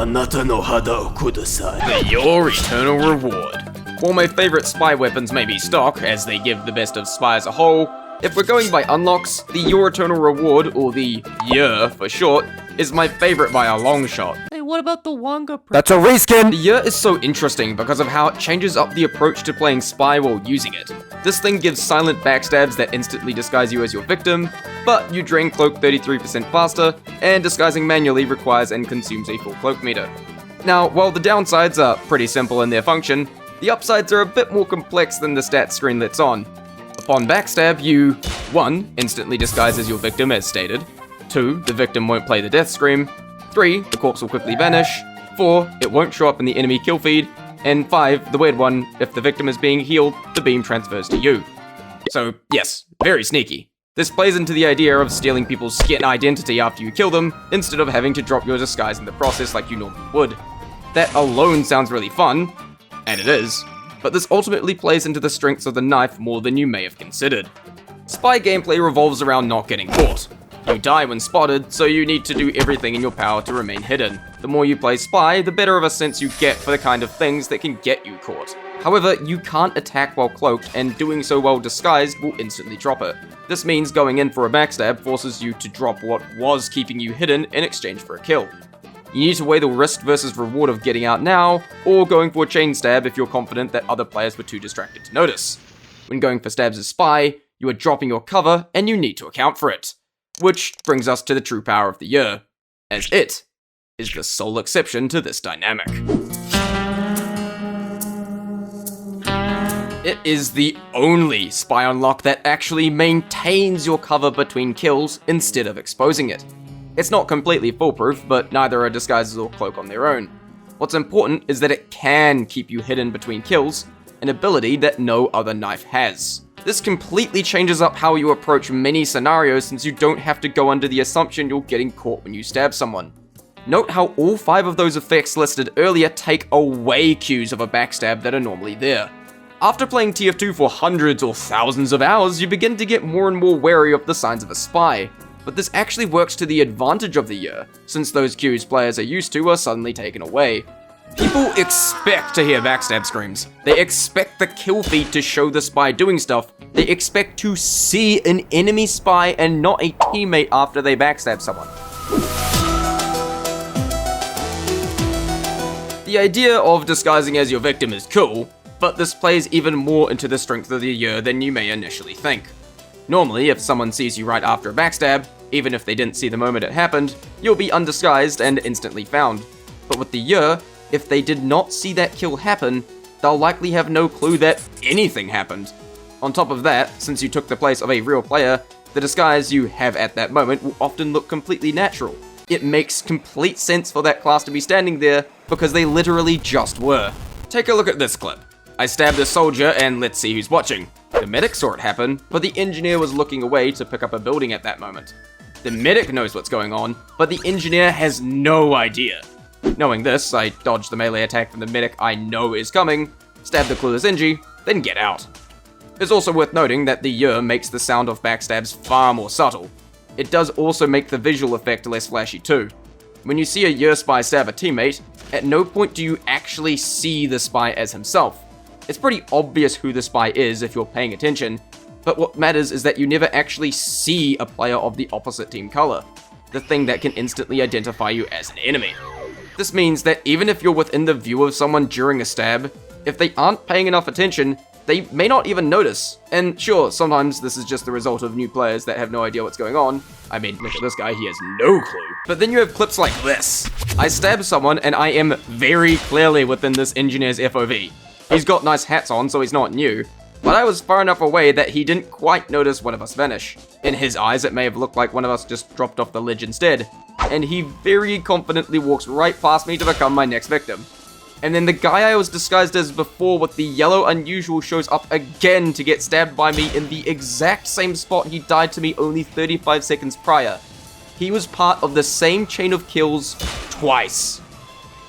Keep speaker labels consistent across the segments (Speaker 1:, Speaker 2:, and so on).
Speaker 1: Anata no hada o kudasai.
Speaker 2: Your eternal reward. While my favorite spy weapons may be stock, as they give the best of spy as a whole, if we're going by unlocks, the Your Eternal Reward, or the YER for short, is my favorite by a long shot.
Speaker 3: Hey, what about the Wonga?
Speaker 1: That's a reskin!
Speaker 2: The YER is so interesting because of how it changes up the approach to playing spy while using it. This thing gives silent backstabs that instantly disguise you as your victim, but you drain cloak 33% faster, and disguising manually requires and consumes a full cloak meter. Now, while the downsides are pretty simple in their function, the upsides are a bit more complex than the stats screen lets on. Upon backstab, you 1. Instantly disguise as your victim as stated, 2. The victim won't play the death scream, 3. The corpse will quickly vanish, 4. It won't show up in the enemy kill feed, and 5. The weird one, if the victim is being healed, the beam transfers to you. So yes, very sneaky. This plays into the idea of stealing people's skin identity after you kill them, instead of having to drop your disguise in the process like you normally would. That alone sounds really fun, and it is, but this ultimately plays into the strengths of the knife more than you may have considered. Spy gameplay revolves around not getting caught. You die when spotted, so you need to do everything in your power to remain hidden. The more you play spy, the better of a sense you get for the kind of things that can get you caught. However, you can't attack while cloaked, and doing so while disguised will instantly drop it. This means going in for a backstab forces you to drop what was keeping you hidden in exchange for a kill. You need to weigh the risk versus reward of getting out now, or going for a chain stab if you're confident that other players were too distracted to notice. When going for stabs as spy, you are dropping your cover, and you need to account for it. Which brings us to the true power of the YER, as it is the sole exception to this dynamic. It is the only spy unlock that actually maintains your cover between kills instead of exposing it. It's not completely foolproof, but neither are disguises or cloak on their own. What's important is that it can keep you hidden between kills, an ability that no other knife has. This completely changes up how you approach many scenarios since you don't have to go under the assumption you're getting caught when you stab someone. Note how all 5 of those effects listed earlier take away cues of a backstab that are normally there. After playing TF2 for hundreds or thousands of hours, you begin to get more and more wary of the signs of a spy. But this actually works to the advantage of the YER, since those cues players are used to are suddenly taken away. People expect to hear backstab screams. They expect the kill feed to show the spy doing stuff. They expect to see an enemy spy and not a teammate after they backstab someone. The idea of disguising as your victim is cool, but this plays even more into the strength of the YER than you may initially think. Normally, if someone sees you right after a backstab, even if they didn't see the moment it happened, you'll be undisguised and instantly found. But with the YER, if they did not see that kill happen, they'll likely have no clue that anything happened. On top of that, since you took the place of a real player, the disguise you have at that moment will often look completely natural. It makes complete sense for that class to be standing there, because they literally just were. Take a look at this clip. I stabbed a soldier and let's see who's watching. The medic saw it happen, but the engineer was looking away to pick up a building at that moment. The medic knows what's going on, but the engineer has no idea. Knowing this, I dodge the melee attack from the medic I know is coming, stab the clueless Engie, then get out. It's also worth noting that the YER makes the sound of backstabs far more subtle. It does also make the visual effect less flashy too. When you see a YER spy stab a teammate, at no point do you actually see the spy as himself. It's pretty obvious who the spy is if you're paying attention, but what matters is that you never actually see a player of the opposite team color, the thing that can instantly identify you as an enemy. This means that even if you're within the view of someone during a stab, if they aren't paying enough attention, they may not even notice. And sure, sometimes this is just the result of new players that have no idea what's going on. I mean, look at this guy, he has no clue. But then you have clips like this. I stab someone and I am very clearly within this engineer's FOV. He's got nice hats on, so he's not new. But I was far enough away that he didn't quite notice one of us vanish. In his eyes, it may have looked like one of us just dropped off the ledge instead. And he very confidently walks right past me to become my next victim. And then the guy I was disguised as before with the yellow unusual shows up again to get stabbed by me in the exact same spot he died to me only 35 seconds prior. He was part of the same chain of kills twice.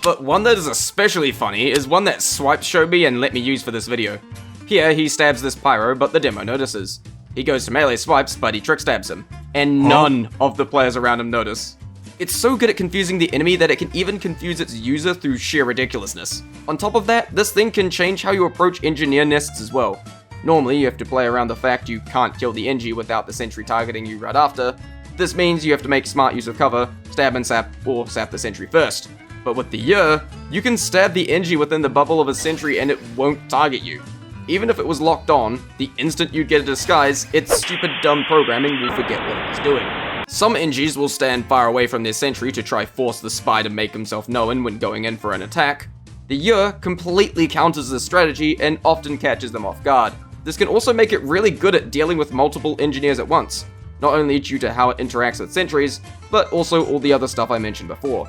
Speaker 2: But one that is especially funny is one that Swipe showed me and let me use for this video. Here, he stabs this pyro, but the demo notices. He goes to melee swipes, but he trick stabs him. And none of the players around him notice. It's so good at confusing the enemy that it can even confuse its user through sheer ridiculousness. On top of that, this thing can change how you approach engineer nests as well. Normally, you have to play around the fact you can't kill the Engie without the sentry targeting you right after. This means you have to make smart use of cover, stab and sap, or sap the sentry first. But with the Year, you can stab the Engie within the bubble of a sentry and it won't target you. Even if it was locked on, the instant you get a disguise, its stupid dumb programming will forget what it was doing. Some Engies will stand far away from their sentry to try force the spy to make himself known when going in for an attack. The Year completely counters this strategy and often catches them off guard. This can also make it really good at dealing with multiple engineers at once, not only due to how it interacts with sentries, but also all the other stuff I mentioned before.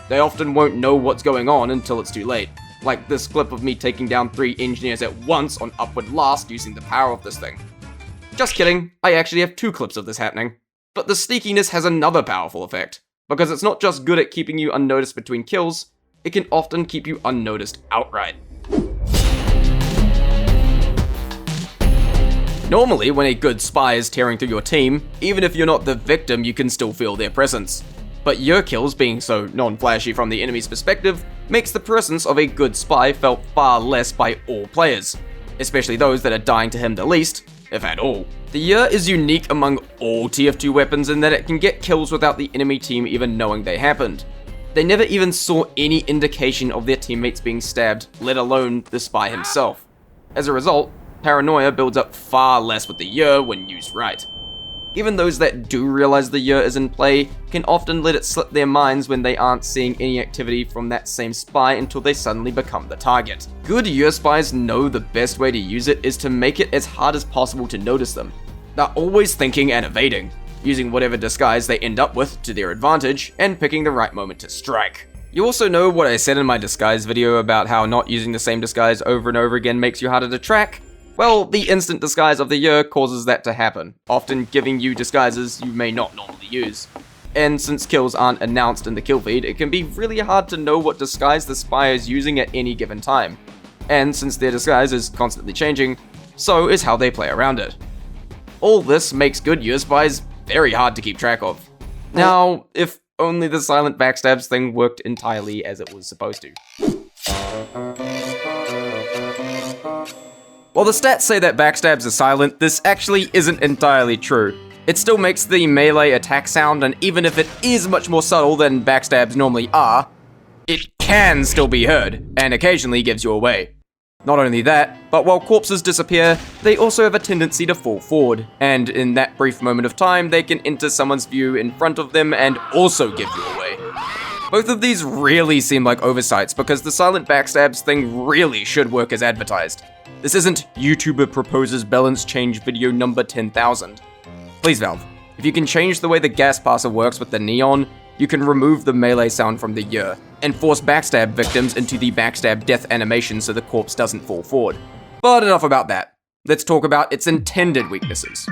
Speaker 2: They often won't know what's going on until it's too late, like this clip of me taking down 3 engineers at once on Upward Last using the power of this thing. Just kidding, I actually have 2 clips of this happening. But the sneakiness has another powerful effect, because it's not just good at keeping you unnoticed between kills, it can often keep you unnoticed outright. Normally, when a good spy is tearing through your team, even if you're not the victim, you can still feel their presence. But your kills, being so non-flashy from the enemy's perspective, makes the presence of a good spy felt far less by all players, especially those that are dying to him the least, if at all. The Year is unique among all TF2 weapons in that it can get kills without the enemy team even knowing they happened. They never even saw any indication of their teammates being stabbed, let alone the spy himself. As a result, paranoia builds up far less with the Year when used right. Even those that do realize the Year is in play can often let it slip their minds when they aren't seeing any activity from that same spy until they suddenly become the target. Good Year spies know the best way to use it is to make it as hard as possible to notice them. They're always thinking and evading, using whatever disguise they end up with to their advantage and picking the right moment to strike. You also know what I said in my disguise video about how not using the same disguise over and over again makes you harder to track? Well, the instant disguise of the Year causes that to happen, often giving you disguises you may not normally use. And since kills aren't announced in the kill feed, it can be really hard to know what disguise the spy is using at any given time. And since their disguise is constantly changing, so is how they play around it. All this makes good Year spies very hard to keep track of. Now, if only the silent backstabs thing worked entirely as it was supposed to. While the stats say that backstabs are silent, this actually isn't entirely true. It still makes the melee attack sound, and even if it is much more subtle than backstabs normally are, it can still be heard, and occasionally gives you away. Not only that, but while corpses disappear, they also have a tendency to fall forward, and in that brief moment of time, they can enter someone's view in front of them and also give you away. Both of these really seem like oversights because the silent backstabs thing really should work as advertised. This isn't YouTuber proposes balance change video number 10,000. Please Valve, if you can change the way the gas passer works with the neon, you can remove the melee sound from the Year, and force backstab victims into the backstab death animation so the corpse doesn't fall forward. But enough about that. Let's talk about its intended weaknesses.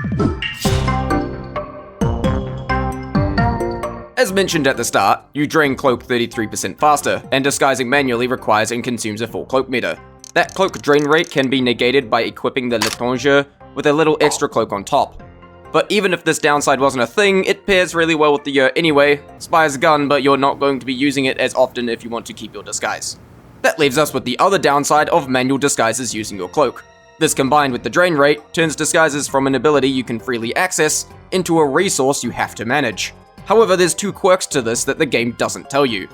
Speaker 2: As mentioned at the start, you drain cloak 33% faster, and disguising manually requires and consumes a full cloak meter. That cloak drain rate can be negated by equipping the L'Étranger with a little extra cloak on top. But even if this downside wasn't a thing, it pairs really well with the Year anyway. Spire's a gun, but you're not going to be using it as often if you want to keep your disguise. That leaves us with the other downside of manual disguises using your cloak. This combined with the drain rate turns disguises from an ability you can freely access into a resource you have to manage. However, there's 2 quirks to this that the game doesn't tell you.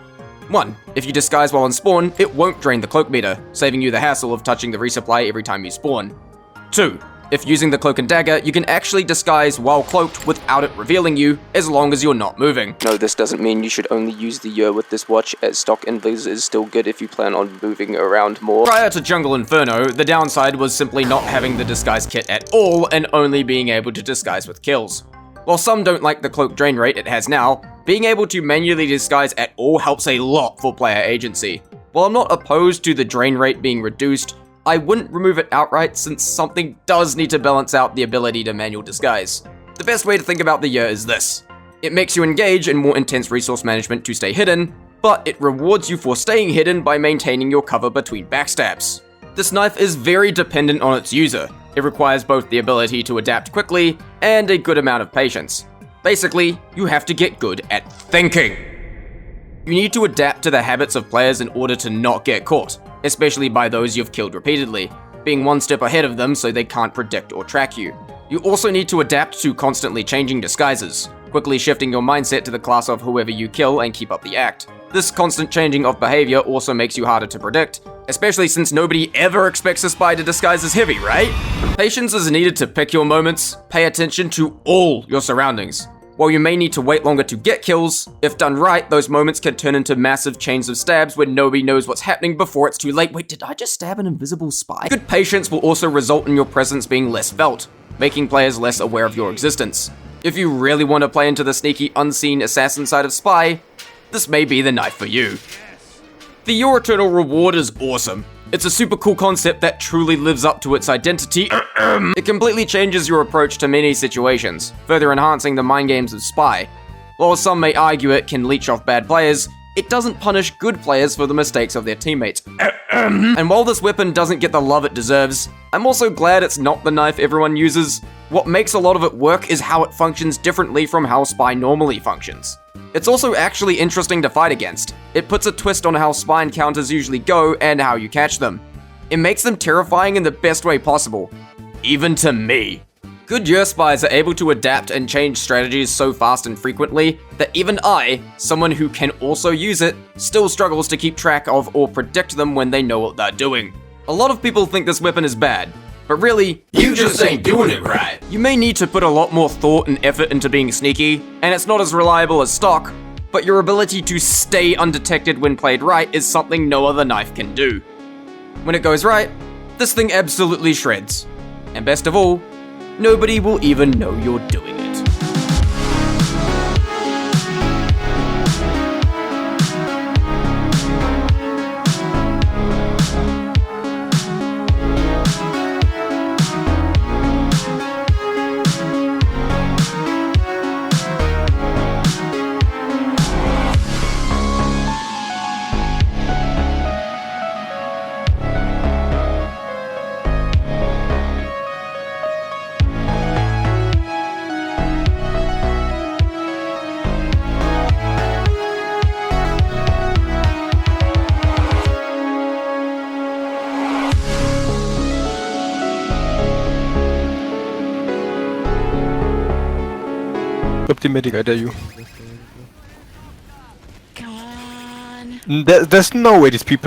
Speaker 2: 1. If you disguise while on spawn, it won't drain the cloak meter, saving you the hassle of touching the resupply every time you spawn. 2. If using the cloak and dagger, you can actually disguise while cloaked without it revealing you, as long as you're not moving. No, this doesn't mean you should only use the Year with this watch, as stock invis is still good if you plan on moving around more. Prior to Jungle Inferno, the downside was simply not having the disguise kit at all, and only being able to disguise with kills. While some don't like the cloak drain rate it has now, being able to manually disguise at all helps a lot for player agency. While I'm not opposed to the drain rate being reduced, I wouldn't remove it outright since something does need to balance out the ability to manual disguise. The best way to think about the Year is this. It makes you engage in more intense resource management to stay hidden, but it rewards you for staying hidden by maintaining your cover between backstabs. This knife is very dependent on its user. It requires both the ability to adapt quickly and a good amount of patience. Basically, you have to get good at thinking. You need to adapt to the habits of players in order to not get caught, especially by those you've killed repeatedly, being one step ahead of them so they can't predict or track you. You also need to adapt to constantly changing disguises, quickly shifting your mindset to the class of whoever you kill and keep up the act. This constant changing of behavior also makes you harder to predict, especially since nobody ever expects a spy to disguise as heavy, right? Patience is needed to pick your moments, pay attention to all your surroundings. While you may need to wait longer to get kills, if done right, those moments can turn into massive chains of stabs where nobody knows what's happening before it's too late. Wait, did I just stab an invisible spy? Good patience will also result in your presence being less felt, making players less aware of your existence. If you really want to play into the sneaky, unseen assassin side of spy, this may be the knife for you. The Your Eternal Reward is awesome. It's a super cool concept that truly lives up to its identity. It completely changes your approach to many situations, further enhancing the mind games of spy. While some may argue it can leech off bad players, it doesn't punish good players for the mistakes of their teammates. And while this weapon doesn't get the love it deserves, I'm also glad it's not the knife everyone uses. What makes a lot of it work is how it functions differently from how spy normally functions. It's also actually interesting to fight against. It puts a twist on how spy encounters usually go and how you catch them. It makes them terrifying in the best way possible, even to me. Good Yer spies are able to adapt and change strategies so fast and frequently that even I, someone who can also use it, still struggles to keep track of or predict them when they know what they're doing. A lot of people think this weapon is bad, but really, you just ain't doing it right. You may need to put a lot more thought and effort into being sneaky, and it's not as reliable as stock, but your ability to stay undetected when played right is something no other knife can do. When it goes right, this thing absolutely shreds. And best of all, nobody will even know you're doing it.
Speaker 3: Drop the medic, I dare you.
Speaker 4: Come on.
Speaker 3: There's no way these people are